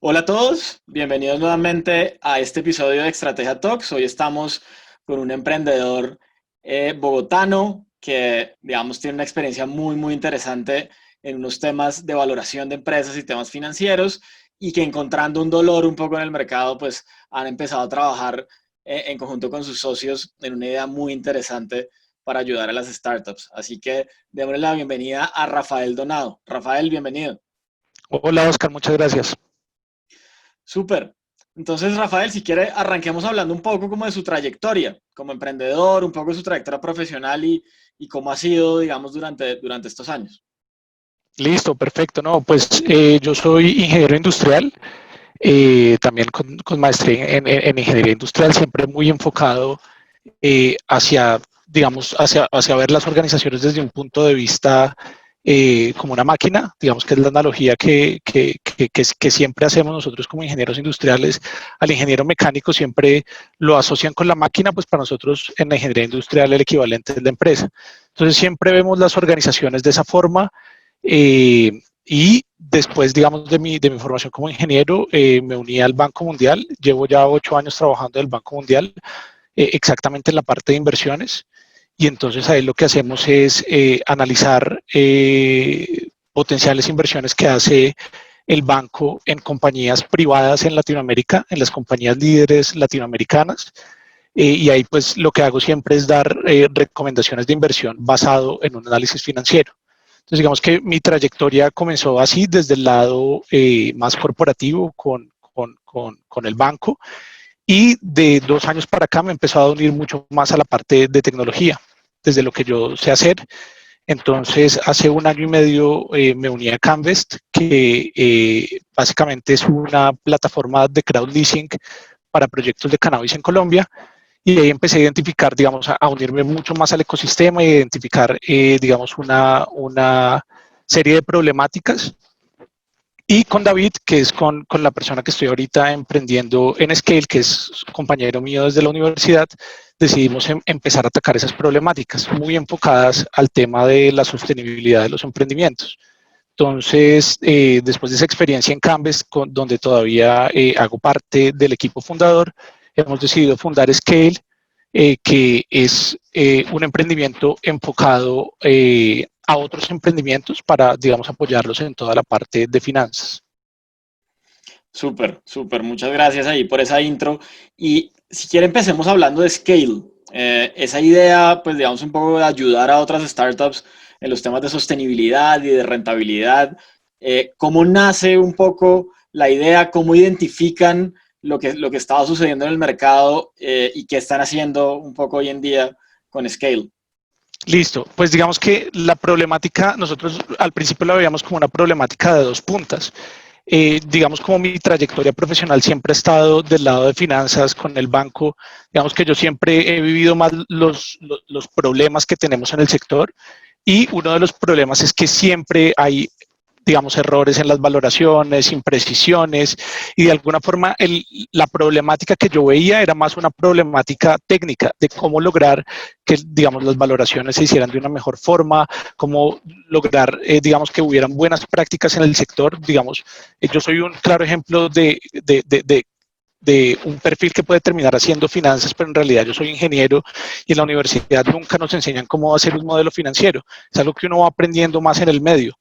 Hola a todos, bienvenidos nuevamente a este episodio de Estrategia Talks. Hoy estamos con un emprendedor bogotano que, digamos, tiene una experiencia muy interesante en unos temas de valoración de empresas y temas financieros y que encontrando un dolor un poco en el mercado, pues han empezado a trabajar en conjunto con sus socios en una idea muy interesante para ayudar a las startups. Así que démosle la bienvenida a Rafael Donado. Rafael, bienvenido. Hola Oscar, muchas gracias. Súper. Entonces, Rafael, si quiere, arranquemos hablando un poco como de su trayectoria como emprendedor, un poco de su trayectoria profesional y cómo ha sido, digamos, durante estos años. Listo, perfecto. No, pues yo soy ingeniero industrial, también con maestría en ingeniería industrial, siempre muy enfocado hacia, digamos, hacia ver las organizaciones desde un punto de vista como una máquina, digamos que es la analogía que siempre hacemos nosotros como ingenieros industriales. Al ingeniero mecánico siempre lo asocian con la máquina, pues para nosotros en la ingeniería industrial el equivalente es la empresa. Entonces siempre vemos las organizaciones de esa forma. Y después, digamos, de mi formación como ingeniero, me uní al Banco Mundial. Llevo ya 8 años trabajando en el Banco Mundial, exactamente en la parte de inversiones. Y entonces ahí lo que hacemos es analizar potenciales inversiones que hace el banco en compañías privadas en Latinoamérica, en las compañías líderes latinoamericanas. Y ahí pues lo que hago siempre es dar recomendaciones de inversión basado en un análisis financiero. Entonces, digamos que mi trayectoria comenzó así desde el lado más corporativo con el banco, y de 2 años para acá me he empezado a unir mucho más a la parte de tecnología, desde lo que yo sé hacer. Entonces, hace 1 año y medio me uní a Canvest, que básicamente es una plataforma de crowdleasing para proyectos de cannabis en Colombia. Y ahí empecé a identificar, digamos, a unirme mucho más al ecosistema y a identificar, digamos, una serie de problemáticas. Y con David, que es con la persona que estoy ahorita emprendiendo en Scale, que es compañero mío desde la universidad, decidimos empezar a atacar esas problemáticas muy enfocadas al tema de la sostenibilidad de los emprendimientos. Entonces, después de esa experiencia en Canvas, donde todavía hago parte del equipo fundador, hemos decidido fundar Scale, que es un emprendimiento enfocado a otros emprendimientos para, digamos, apoyarlos en toda la parte de finanzas. Súper. Muchas gracias ahí por esa intro. Y si quiere, empecemos hablando de Scale. Esa idea, pues, digamos, un poco de ayudar a otras startups en los temas de sostenibilidad y de rentabilidad. ¿Cómo nace un poco la idea? ¿Cómo identifican lo que estaba sucediendo en el mercado y qué están haciendo un poco hoy en día con Scale? Listo, pues digamos que la problemática, nosotros al principio la veíamos como una problemática de dos puntas. Digamos, como mi trayectoria profesional siempre ha estado del lado de finanzas con el banco, digamos que yo siempre he vivido más los problemas que tenemos en el sector, y uno de los problemas es que siempre hay, digamos, errores en las valoraciones, imprecisiones, y de alguna forma la problemática que yo veía era más una problemática técnica de cómo lograr que, digamos, las valoraciones se hicieran de una mejor forma, cómo lograr, digamos, que hubieran buenas prácticas en el sector. Digamos, yo soy un claro ejemplo de un perfil que puede terminar haciendo finanzas, pero en realidad yo soy ingeniero, y en la universidad nunca nos enseñan cómo hacer un modelo financiero. Es algo que uno va aprendiendo más en el medio.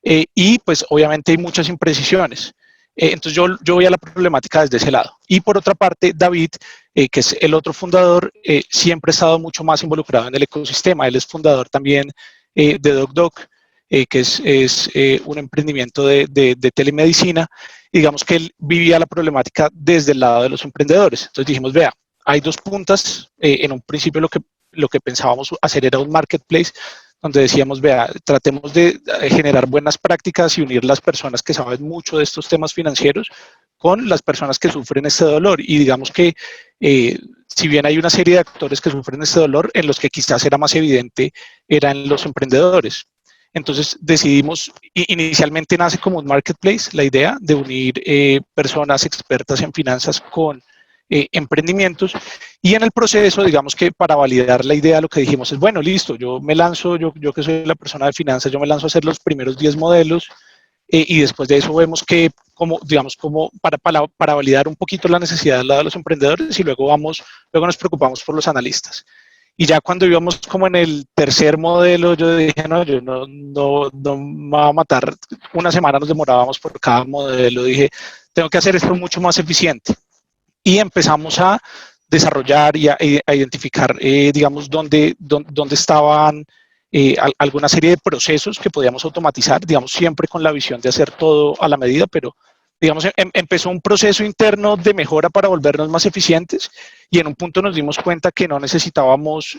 Y pues obviamente hay muchas imprecisiones. Entonces yo voy a la problemática desde ese lado. Y por otra parte, David, que es el otro fundador, siempre ha estado mucho más involucrado en el ecosistema. Él es fundador también de DocDoc, que es un emprendimiento de telemedicina. Y digamos que él vivía la problemática desde el lado de los emprendedores. Entonces dijimos, vea, hay dos puntas. En un principio lo que pensábamos hacer era un marketplace, donde decíamos, vea, tratemos de generar buenas prácticas y unir las personas que saben mucho de estos temas financieros con las personas que sufren este dolor. Y digamos que si bien hay una serie de actores que sufren este dolor, en los que quizás era más evidente eran los emprendedores. Entonces decidimos, inicialmente nace como un marketplace, la idea de unir personas expertas en finanzas con emprendimientos. Y en el proceso, digamos que para validar la idea, lo que dijimos es, bueno, listo, yo me lanzo, yo que soy la persona de finanzas, yo me lanzo a hacer los primeros 10 modelos, y después de eso vemos que, como, digamos, como para validar un poquito la necesidad del lado de los emprendedores y luego nos preocupamos por los analistas. Y ya cuando íbamos como en el tercer modelo, yo dije, no, yo no me va a matar. Una semana nos demorábamos por cada modelo. Dije, tengo que hacer esto mucho más eficiente. Y empezamos a desarrollar y a identificar, digamos, dónde estaban alguna serie de procesos que podíamos automatizar, digamos, siempre con la visión de hacer todo a la medida, pero digamos, empezó un proceso interno de mejora para volvernos más eficientes y en un punto nos dimos cuenta que no necesitábamos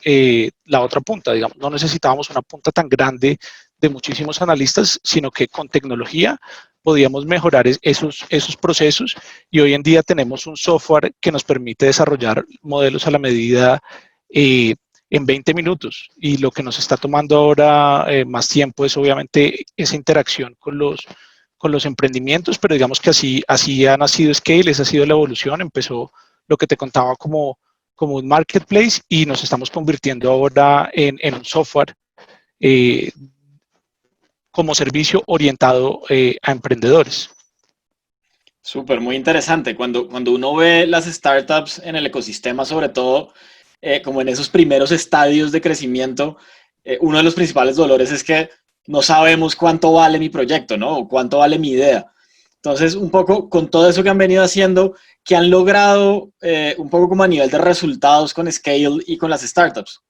la otra punta, digamos, no necesitábamos una punta tan grande de muchísimos analistas, sino que con tecnología podíamos mejorar esos procesos y hoy en día tenemos un software que nos permite desarrollar modelos a la medida en 20 minutos y lo que nos está tomando ahora más tiempo es obviamente esa interacción con los emprendimientos, pero digamos que así ha nacido Scale, esa ha sido la evolución, empezó lo que te contaba como un marketplace y nos estamos convirtiendo ahora en un software como servicio orientado a emprendedores. Súper, muy interesante. Cuando uno ve las startups en el ecosistema, sobre todo como en esos primeros estadios de crecimiento, uno de los principales dolores es que no sabemos cuánto vale mi proyecto, ¿no? O cuánto vale mi idea. Entonces, un poco con todo eso que han venido haciendo, que han logrado un poco como a nivel de resultados con Scale y con las startups.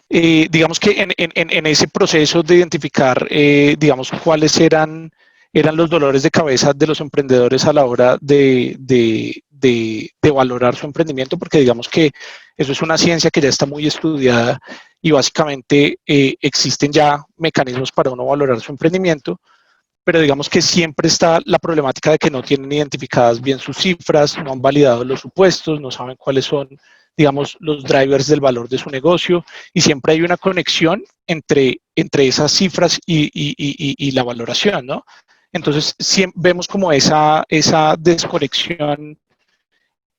Digamos que en ese proceso de identificar, digamos, cuáles eran los dolores de cabeza de los emprendedores a la hora de valorar su emprendimiento, porque digamos que eso es una ciencia que ya está muy estudiada y básicamente existen ya mecanismos para uno valorar su emprendimiento, pero digamos que siempre está la problemática de que no tienen identificadas bien sus cifras, no han validado los supuestos, no saben cuáles son, digamos, los drivers del valor de su negocio y siempre hay una conexión entre esas cifras y la valoración, ¿no? Entonces, siempre vemos como esa desconexión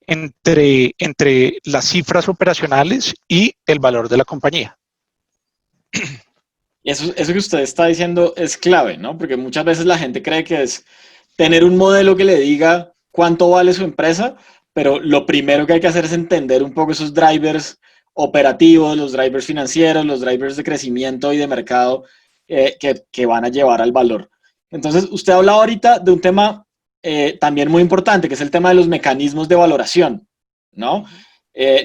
entre las cifras operacionales y el valor de la compañía. Y eso que usted está diciendo es clave, ¿no? Porque muchas veces la gente cree que es tener un modelo que le diga cuánto vale su empresa, pero lo primero que hay que hacer es entender un poco esos drivers operativos, los drivers financieros, los drivers de crecimiento y de mercado que van a llevar al valor. Entonces, usted habla ahorita de un tema también muy importante, que es el tema de los mecanismos de valoración, ¿no?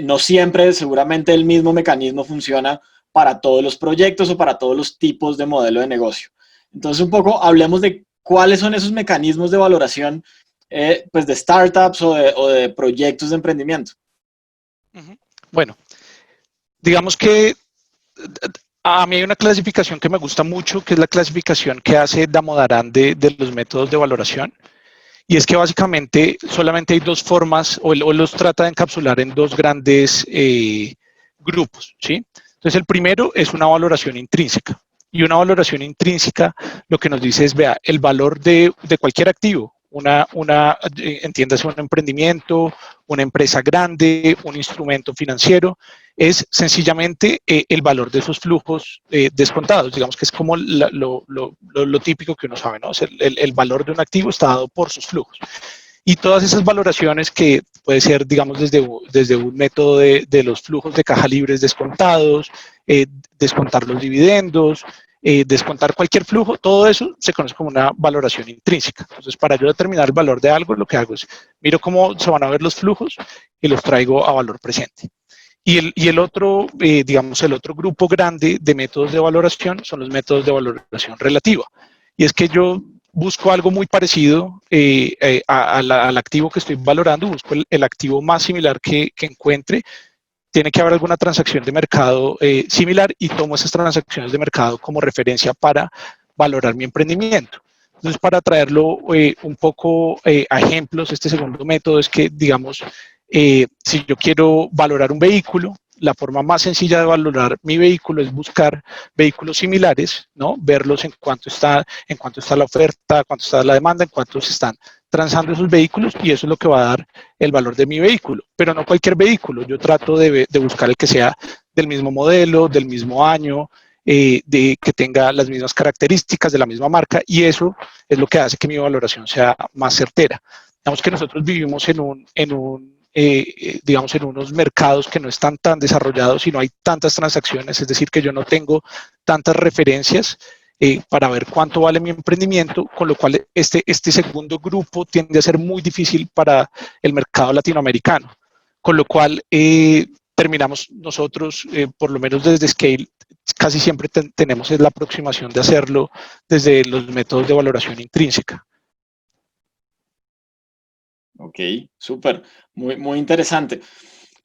No siempre, seguramente, el mismo mecanismo funciona para todos los proyectos o para todos los tipos de modelo de negocio. Entonces, un poco hablemos de cuáles son esos mecanismos de valoración pues de startups o de proyectos de emprendimiento. Bueno, digamos que a mí hay una clasificación que me gusta mucho, que es la clasificación que hace Damodaran de los métodos de valoración. Y es que básicamente solamente hay dos formas, o los trata de encapsular en dos grandes grupos, ¿sí? Entonces, el primero es una valoración intrínseca. Y una valoración intrínseca lo que nos dice es, vea, el valor de cualquier activo, entiéndase un emprendimiento, una empresa grande, un instrumento financiero, es sencillamente el valor de esos flujos descontados. Digamos que es como lo típico que uno sabe, ¿no? O sea, el valor de un activo está dado por sus flujos. Y todas esas valoraciones que puede ser, digamos, desde un método de los flujos de caja libres descontados, descontar los dividendos, descontar cualquier flujo, todo eso se conoce como una valoración intrínseca. Entonces, para yo determinar el valor de algo, lo que hago es miro cómo se van a ver los flujos y los traigo a valor presente. Y el otro, digamos, el otro grupo grande de métodos de valoración son los métodos de valoración relativa. Y es que yo busco algo muy parecido al activo que estoy valorando, busco el activo más similar que encuentre. Tiene que haber alguna transacción de mercado similar y tomo esas transacciones de mercado como referencia para valorar mi emprendimiento. Entonces, para traerlo un poco a ejemplos, este segundo método es que, digamos, si yo quiero valorar un vehículo, la forma más sencilla de valorar mi vehículo es buscar vehículos similares, ¿no? Verlos en cuánto está la oferta, cuánto está la demanda, en cuánto se están transando esos vehículos y eso es lo que va a dar el valor de mi vehículo. Pero no cualquier vehículo, yo trato de buscar el que sea del mismo modelo, del mismo año, de que tenga las mismas características de la misma marca, y eso es lo que hace que mi valoración sea más certera. Digamos que nosotros vivimos digamos, en unos mercados que no están tan desarrollados y no hay tantas transacciones, es decir, que yo no tengo tantas referencias para ver cuánto vale mi emprendimiento, con lo cual este segundo grupo tiende a ser muy difícil para el mercado latinoamericano, con lo cual terminamos nosotros, por lo menos desde Scale, casi siempre tenemos la aproximación de hacerlo desde los métodos de valoración intrínseca. Ok, súper, muy interesante.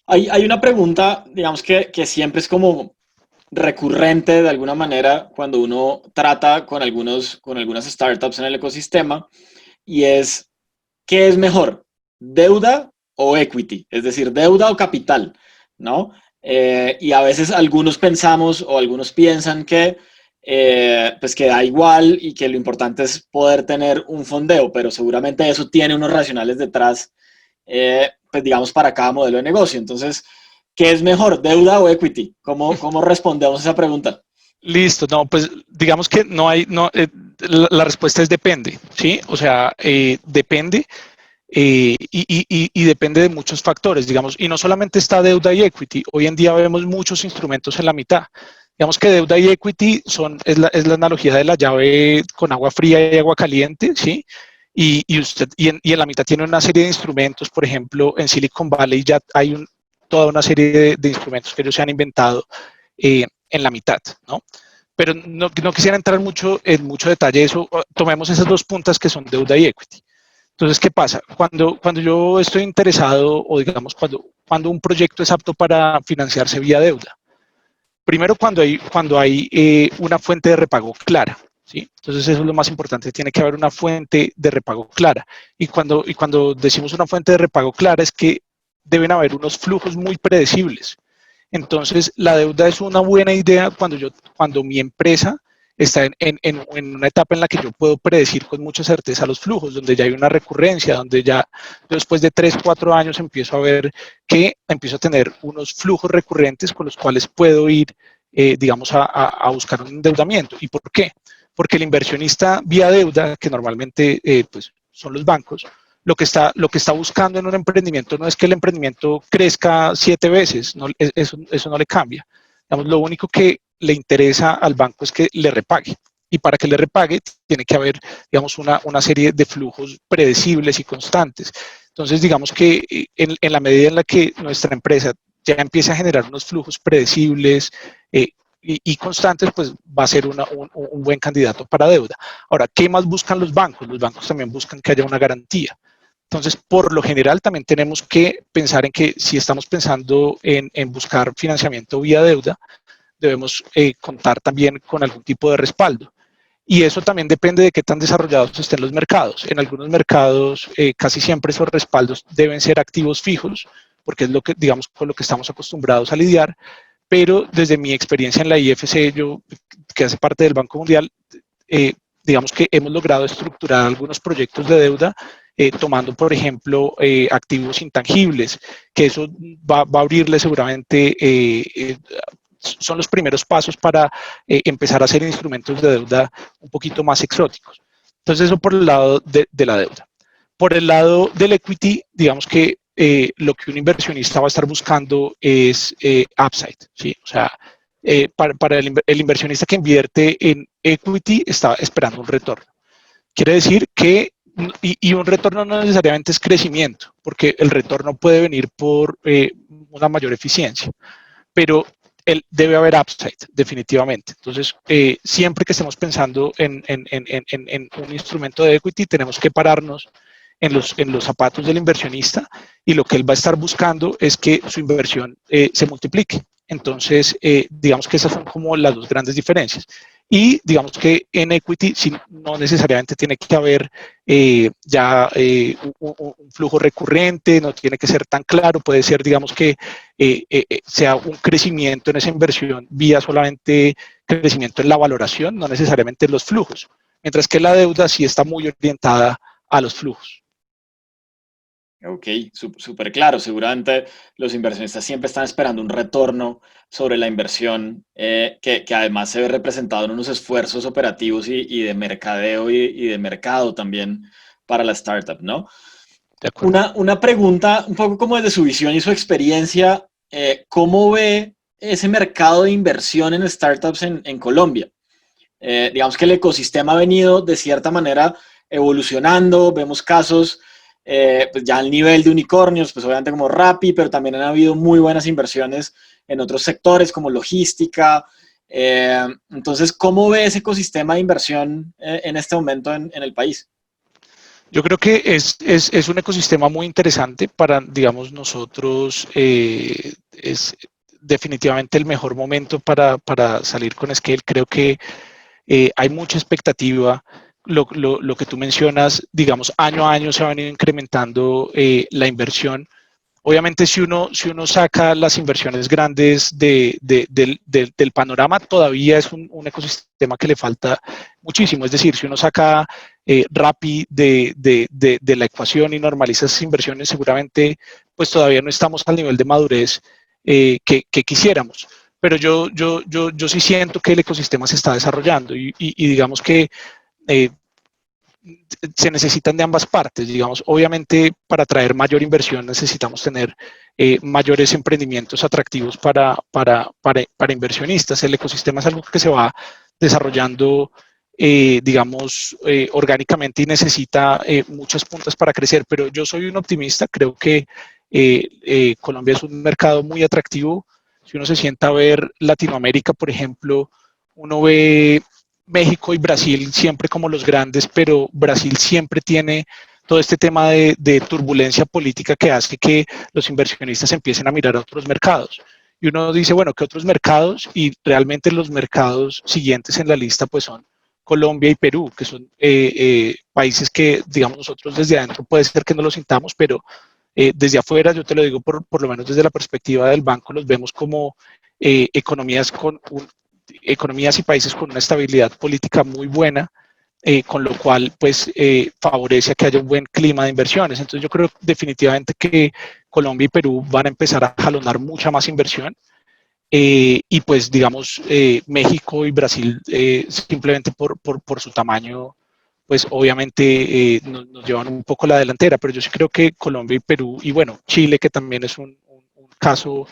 Hay una pregunta, digamos que siempre es como recurrente de alguna manera cuando uno trata con algunas startups en el ecosistema, y es, ¿qué es mejor? ¿Deuda o equity? Es decir, deuda o capital, ¿no? Y a veces algunos pensamos o algunos piensan que pues que da igual y que lo importante es poder tener un fondeo, pero seguramente eso tiene unos racionales detrás, pues digamos, para cada modelo de negocio. Entonces, ¿qué es mejor, deuda o equity? ¿Cómo respondemos a esa pregunta? Listo, no, pues digamos que no hay, no, la respuesta es depende, ¿sí? O sea, depende y depende de muchos factores, digamos, y no solamente está deuda y equity, hoy en día vemos muchos instrumentos en la mitad. Digamos que deuda y equity es la analogía de la llave con agua fría y agua caliente, ¿sí? Y en la mitad tiene una serie de instrumentos, por ejemplo, en Silicon Valley ya hay toda una serie de instrumentos que ellos se han inventado en la mitad, ¿no? Pero no quisiera entrar en mucho detalle eso. Tomemos esas dos puntas que son deuda y equity. Entonces, ¿qué pasa? Cuando yo estoy interesado, o digamos, cuando un proyecto es apto para financiarse vía deuda, primero cuando hay una fuente de repago clara, ¿sí? Entonces, eso es lo más importante, tiene que haber una fuente de repago clara. Y cuando decimos una fuente de repago clara es que deben haber unos flujos muy predecibles. Entonces, la deuda es una buena idea cuando mi empresa está en una etapa en la que yo puedo predecir con mucha certeza los flujos, donde ya hay una recurrencia, donde ya después de 3, 4 años empiezo a tener unos flujos recurrentes con los cuales puedo ir, digamos, a buscar un endeudamiento. ¿Y por qué? Porque el inversionista vía deuda, que normalmente pues, son los bancos, lo que está buscando en un emprendimiento no es que el emprendimiento crezca 7 veces, no, eso no le cambia. Digamos, lo único que le interesa al banco es que le repague. Y para que le repague, tiene que haber, digamos, una serie de flujos predecibles y constantes. Entonces, digamos que en la medida en la que nuestra empresa ya empieza a generar unos flujos predecibles y constantes, pues va a ser un buen candidato para deuda. Ahora, ¿qué más buscan los bancos? Los bancos también buscan que haya una garantía. Entonces, por lo general, también tenemos que pensar en que si estamos pensando en buscar financiamiento vía deuda, debemos contar también con algún tipo de respaldo. Y eso también depende de qué tan desarrollados estén los mercados. En algunos mercados, casi siempre esos respaldos deben ser activos fijos, porque es lo que, digamos, con lo que estamos acostumbrados a lidiar. Pero desde mi experiencia en la IFC, yo, que hace parte del Banco Mundial, eh, digamos que hemos logrado estructurar algunos proyectos de deuda tomando, por ejemplo, activos intangibles, que eso va a abrirle seguramente, son los primeros pasos para empezar a hacer instrumentos de deuda un poquito más exóticos. Entonces, eso por el lado de la deuda. Por el lado del equity, digamos que lo que un inversionista va a estar buscando es upside, ¿sí? O sea, para el inversionista que invierte en equity está esperando un retorno. Quiere decir que, y un retorno no necesariamente es crecimiento, porque el retorno puede venir por una mayor eficiencia, pero debe haber upside, definitivamente. Entonces, siempre que estemos pensando en un instrumento de equity, tenemos que pararnos en los zapatos del inversionista, y lo que él va a estar buscando es que su inversión se multiplique. Entonces, digamos que esas son como las dos grandes diferencias. Y digamos que en equity no necesariamente tiene que haber ya un flujo recurrente, no tiene que ser tan claro, puede ser, digamos que sea un crecimiento en esa inversión vía solamente crecimiento en la valoración, no necesariamente en los flujos, mientras que la deuda sí está muy orientada a los flujos. Ok, súper claro. Seguramente los inversionistas siempre están esperando un retorno sobre la inversión que además se ve representado en unos esfuerzos operativos y de mercadeo y de mercado también para la startup, ¿no? De acuerdo. Una pregunta un poco como desde su visión y su experiencia, ¿cómo ve ese mercado de inversión en startups en Colombia? Digamos que el ecosistema ha venido de cierta manera evolucionando, vemos casos pues ya al nivel de unicornios, pues obviamente como Rappi, pero también han habido muy buenas inversiones en otros sectores como logística. Entonces, ¿cómo ve ese ecosistema de inversión en este momento en el país? Yo creo que es un ecosistema muy interesante para, digamos, nosotros. Es definitivamente el mejor momento para salir con Scale. Creo que hay mucha expectativa. Lo que tú mencionas, digamos, año a año se ha venido incrementando la inversión. Obviamente, si uno saca las inversiones grandes del panorama, todavía es un ecosistema que le falta muchísimo. Es decir, si uno saca Rappi de la ecuación y normaliza esas inversiones, seguramente pues todavía no estamos al nivel de madurez que quisiéramos. Pero yo sí siento que el ecosistema se está desarrollando y digamos que eh, se necesitan de ambas partes, digamos. Obviamente, para traer mayor inversión necesitamos tener mayores emprendimientos atractivos para inversionistas. El ecosistema es algo que se va desarrollando, digamos, orgánicamente y necesita muchas puntas para crecer, pero yo soy un optimista, creo que Colombia es un mercado muy atractivo. Si uno se sienta a ver Latinoamérica, por ejemplo, uno ve México y Brasil siempre como los grandes, pero Brasil siempre tiene todo este tema de turbulencia política que hace que los inversionistas empiecen a mirar a otros mercados. Y uno dice, bueno, ¿qué otros mercados? Y realmente los mercados siguientes en la lista pues son Colombia y Perú, que son países que, digamos, nosotros desde adentro puede ser que no lo sintamos, pero desde afuera, yo te lo digo por lo menos desde la perspectiva del banco, los vemos como economías economías y países con una estabilidad política muy buena, con lo cual pues favorece a que haya un buen clima de inversiones. Entonces yo creo definitivamente que Colombia y Perú van a empezar a jalonar mucha más inversión. Y pues digamos México y Brasil simplemente por su tamaño pues obviamente nos llevan un poco la delantera, pero yo sí creo que Colombia y Perú y bueno, Chile que también es un caso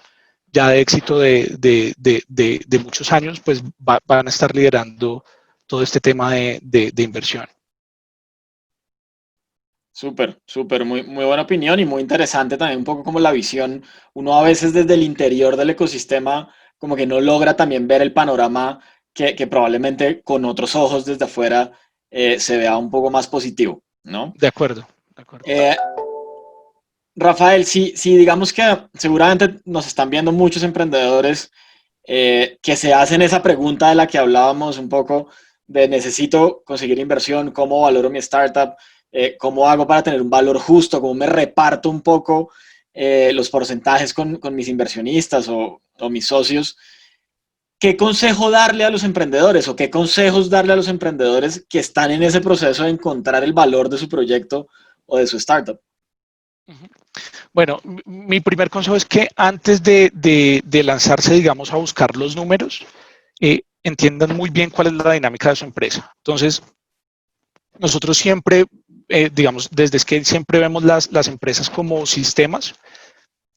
ya de éxito de muchos años, pues van a estar liderando todo este tema de inversión. Súper, muy buena opinión y muy interesante también un poco como la visión. Uno a veces desde el interior del ecosistema como que no logra también ver el panorama que probablemente con otros ojos desde afuera se vea un poco más positivo, ¿no? De acuerdo, de acuerdo. Eh, Rafael, si digamos que seguramente nos están viendo muchos emprendedores que se hacen esa pregunta de la que hablábamos un poco, de necesito conseguir inversión, cómo valoro mi startup, cómo hago para tener un valor justo, cómo me reparto un poco los porcentajes con mis inversionistas o mis socios. ¿Qué consejo darle a los emprendedores o qué consejos darle a los emprendedores que están en ese proceso de encontrar el valor de su proyecto o de su startup? Bueno, mi primer consejo es que antes de lanzarse, digamos, a buscar los números, entiendan muy bien cuál es la dinámica de su empresa. Entonces, nosotros siempre, digamos, desde Scale siempre vemos las empresas como sistemas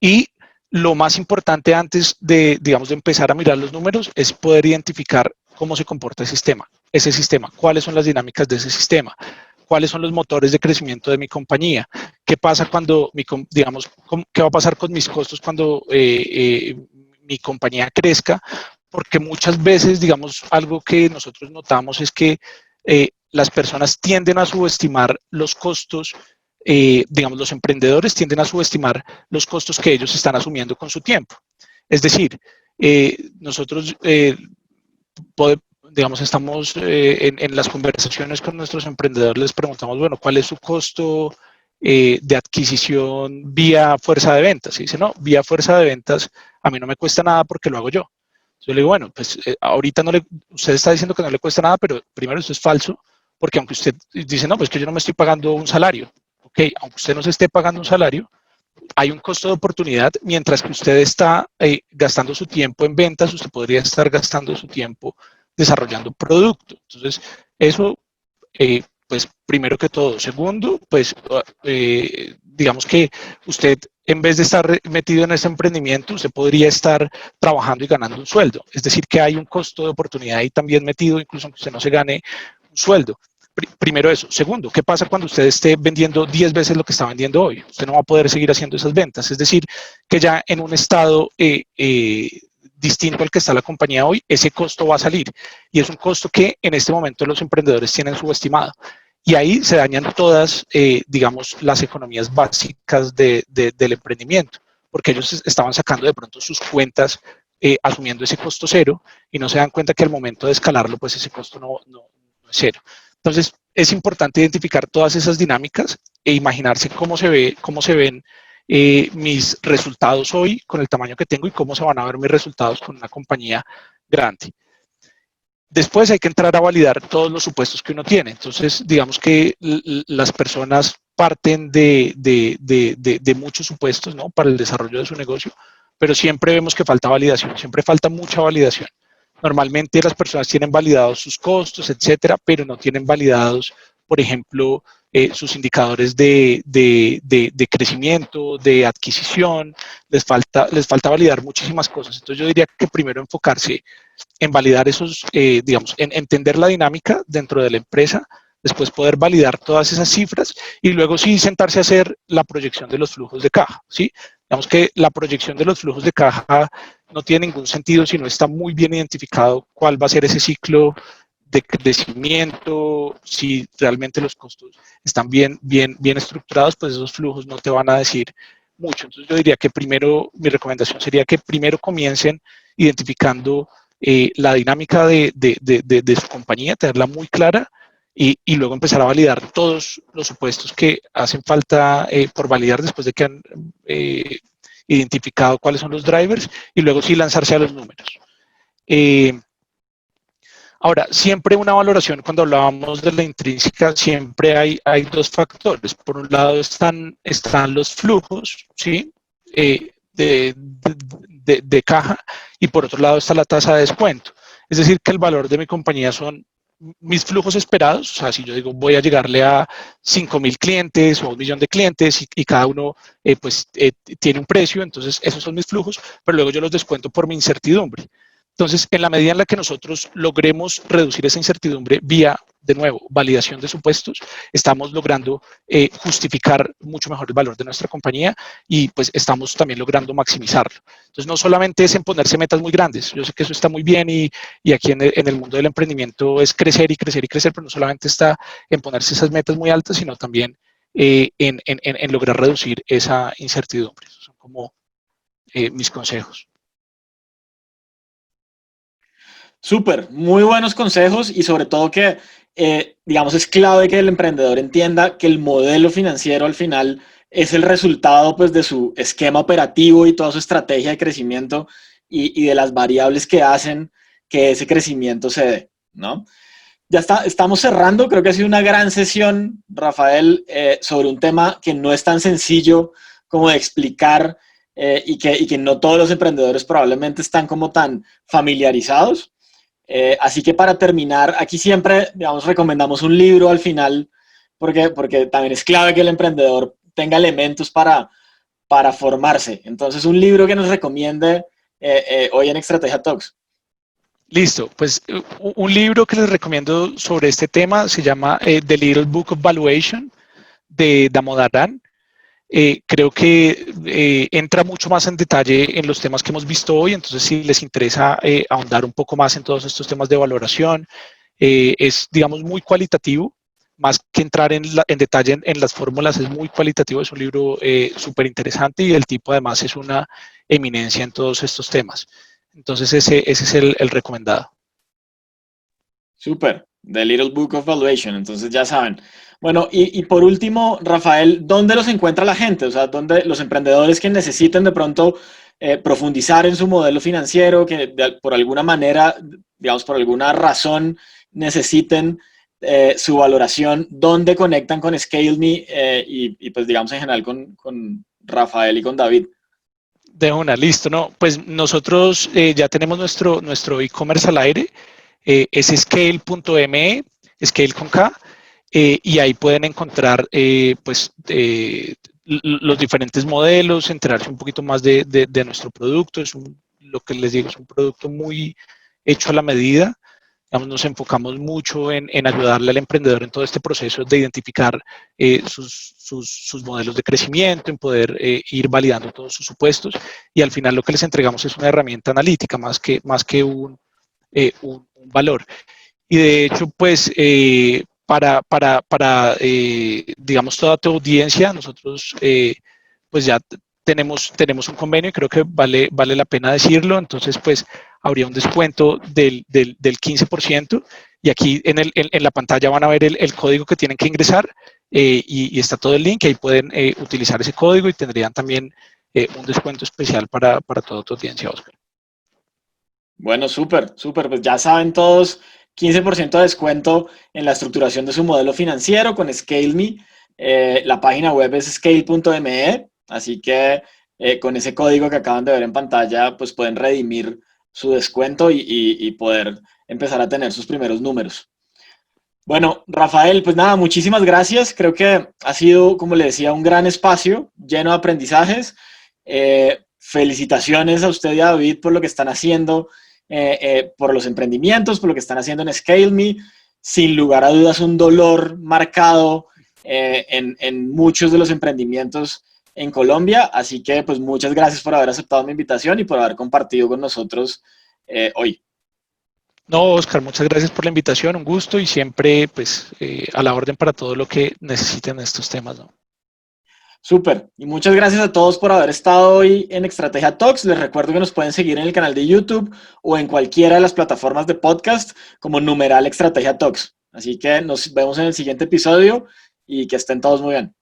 y lo más importante antes digamos, de empezar a mirar los números es poder identificar cómo se comporta ese sistema, cuáles son las dinámicas de ese sistema, cuáles son los motores de crecimiento de mi compañía, qué pasa cuando, digamos, qué va a pasar con mis costos cuando mi compañía crezca, porque muchas veces, digamos, algo que nosotros notamos es que las personas tienden a subestimar los costos, digamos, los emprendedores tienden a subestimar los costos que ellos están asumiendo con su tiempo. Es decir, nosotros, digamos, estamos en las conversaciones con nuestros emprendedores, les preguntamos, bueno, ¿cuál es su costo de adquisición vía fuerza de ventas? Y dice, no, vía fuerza de ventas a mí no me cuesta nada porque lo hago yo. Yo le digo, bueno, pues ahorita usted está diciendo que no le cuesta nada, pero primero eso es falso, porque aunque usted dice, no, pues que yo no me estoy pagando un salario. ok, aunque usted no se esté pagando un salario, hay un costo de oportunidad, mientras que usted está gastando su tiempo en ventas, usted podría estar gastando su tiempo desarrollando producto. Entonces, eso, pues, primero que todo. Segundo, pues, digamos que usted, en vez de estar metido en ese emprendimiento, usted podría estar trabajando y ganando un sueldo. Es decir, que hay un costo de oportunidad ahí también metido, incluso aunque usted no se gane un sueldo. Primero eso. Segundo, ¿qué pasa cuando usted esté vendiendo 10 veces lo que está vendiendo hoy? Usted no va a poder seguir haciendo esas ventas. Es decir, que ya en un estado distinto al que está la compañía hoy, ese costo va a salir. Y es un costo que en este momento los emprendedores tienen subestimado. Y ahí se dañan todas, digamos, las economías básicas del emprendimiento, porque ellos estaban sacando de pronto sus cuentas asumiendo ese costo cero y no se dan cuenta que al momento de escalarlo, pues ese costo no es cero. Entonces, es importante identificar todas esas dinámicas e imaginarse cómo se ven mis resultados hoy con el tamaño que tengo y cómo se van a ver mis resultados con una compañía grande. Después hay que entrar a validar todos los supuestos que uno tiene. Entonces, digamos que las personas parten de muchos supuestos, ¿no?, para el desarrollo de su negocio, pero siempre vemos que falta validación, siempre falta mucha validación. Normalmente las personas tienen validados sus costos, etcétera, pero no tienen validados, por ejemplo, sus indicadores de crecimiento, de adquisición, les falta validar muchísimas cosas. Entonces yo diría que primero enfocarse en validar esos, digamos, en entender la dinámica dentro de la empresa, después poder validar todas esas cifras y luego sí sentarse a hacer la proyección de los flujos de caja, ¿sí? Digamos que la proyección de los flujos de caja no tiene ningún sentido si no está muy bien identificado cuál va a ser ese ciclo de crecimiento, si realmente los costos están bien estructurados, pues esos flujos no te van a decir mucho. Entonces yo diría que primero, mi recomendación sería que primero comiencen identificando la dinámica de su compañía, tenerla muy clara y luego empezar a validar todos los supuestos que hacen falta por validar después de que han identificado cuáles son los drivers y luego sí lanzarse a los números. Ahora, siempre una valoración, cuando hablábamos de la intrínseca, siempre hay dos factores. Por un lado están los flujos, ¿sí?, de caja, y por otro lado está la tasa de descuento. Es decir, que el valor de mi compañía son mis flujos esperados. O sea, si yo digo voy a llegarle a 5,000 clientes o 1,000,000 de clientes y cada uno tiene un precio, entonces esos son mis flujos, pero luego yo los descuento por mi incertidumbre. Entonces, en la medida en la que nosotros logremos reducir esa incertidumbre vía, de nuevo, validación de supuestos, estamos logrando justificar mucho mejor el valor de nuestra compañía y pues estamos también logrando maximizarlo. Entonces, no solamente es en ponerse metas muy grandes, yo sé que eso está muy bien y aquí en el mundo del emprendimiento es crecer y crecer y crecer, pero no solamente está en ponerse esas metas muy altas, sino también en lograr reducir esa incertidumbre. Esos son como mis consejos. Súper, muy buenos consejos y sobre todo que, digamos, es clave que el emprendedor entienda que el modelo financiero al final es el resultado pues de su esquema operativo y toda su estrategia de crecimiento y de las variables que hacen que ese crecimiento se dé, ¿no? Ya estamos cerrando, creo que ha sido una gran sesión, Rafael, sobre un tema que no es tan sencillo como de explicar y que no todos los emprendedores probablemente están como tan familiarizados. Así que para terminar, aquí siempre, digamos, recomendamos un libro al final, porque también es clave que el emprendedor tenga elementos para formarse. Entonces, un libro que nos recomiende hoy en Estrategia Talks. Listo, pues un libro que les recomiendo sobre este tema se llama The Little Book of Valuation de Damodaran. Creo que entra mucho más en detalle en los temas que hemos visto hoy, entonces si les interesa ahondar un poco más en todos estos temas de valoración, es, digamos, muy cualitativo, más que entrar en detalle en las fórmulas, es muy cualitativo, es un libro súper interesante y el tipo además es una eminencia en todos estos temas. Entonces ese es el recomendado. Súper, The Little Book of Valuation, entonces ya saben. Bueno, y por último, Rafael, ¿dónde los encuentra la gente? O sea, ¿dónde los emprendedores que necesiten de pronto profundizar en su modelo financiero, que por alguna manera, digamos, por alguna razón necesiten su valoración, dónde conectan con ScaleMe y pues digamos en general con Rafael y con David. De una, listo, ¿no? Pues nosotros ya tenemos nuestro e-commerce al aire, es scale.me, scale con K, y ahí pueden encontrar los diferentes modelos, enterarse un poquito más de nuestro producto. Lo que les digo, es un producto muy hecho a la medida. Digamos, nos enfocamos mucho en ayudarle al emprendedor en todo este proceso de identificar sus modelos de crecimiento, en poder ir validando todos sus supuestos, y al final lo que les entregamos es una herramienta analítica más que un valor. Y de hecho, pues, digamos, toda tu audiencia, nosotros pues ya tenemos un convenio y creo que vale la pena decirlo. Entonces, pues, habría un descuento del 15%, y aquí en la pantalla van a ver el código que tienen que ingresar, y está todo el link, y ahí pueden utilizar ese código y tendrían también un descuento especial para toda tu audiencia, Oscar. Bueno, súper, súper. Pues ya saben todos, 15% de descuento en la estructuración de su modelo financiero con ScaleMe. La página web es scale.me, así que con ese código que acaban de ver en pantalla, pues pueden redimir su descuento y poder empezar a tener sus primeros números. Bueno, Rafael, pues nada, muchísimas gracias. Creo que ha sido, como le decía, un gran espacio lleno de aprendizajes. Felicitaciones a usted y a David por lo que están haciendo, por los emprendimientos, por lo que están haciendo en ScaleMe. Sin lugar a dudas, un dolor marcado en muchos de los emprendimientos en Colombia. Así que, pues, muchas gracias por haber aceptado mi invitación y por haber compartido con nosotros hoy. No, Oscar, muchas gracias por la invitación, un gusto, y siempre pues a la orden para todo lo que necesiten estos temas, ¿no? Súper. Y muchas gracias a todos por haber estado hoy en Estrategia Talks. Les recuerdo que nos pueden seguir en el canal de YouTube o en cualquiera de las plataformas de podcast como numeral Estrategia Talks. Así que nos vemos en el siguiente episodio y que estén todos muy bien.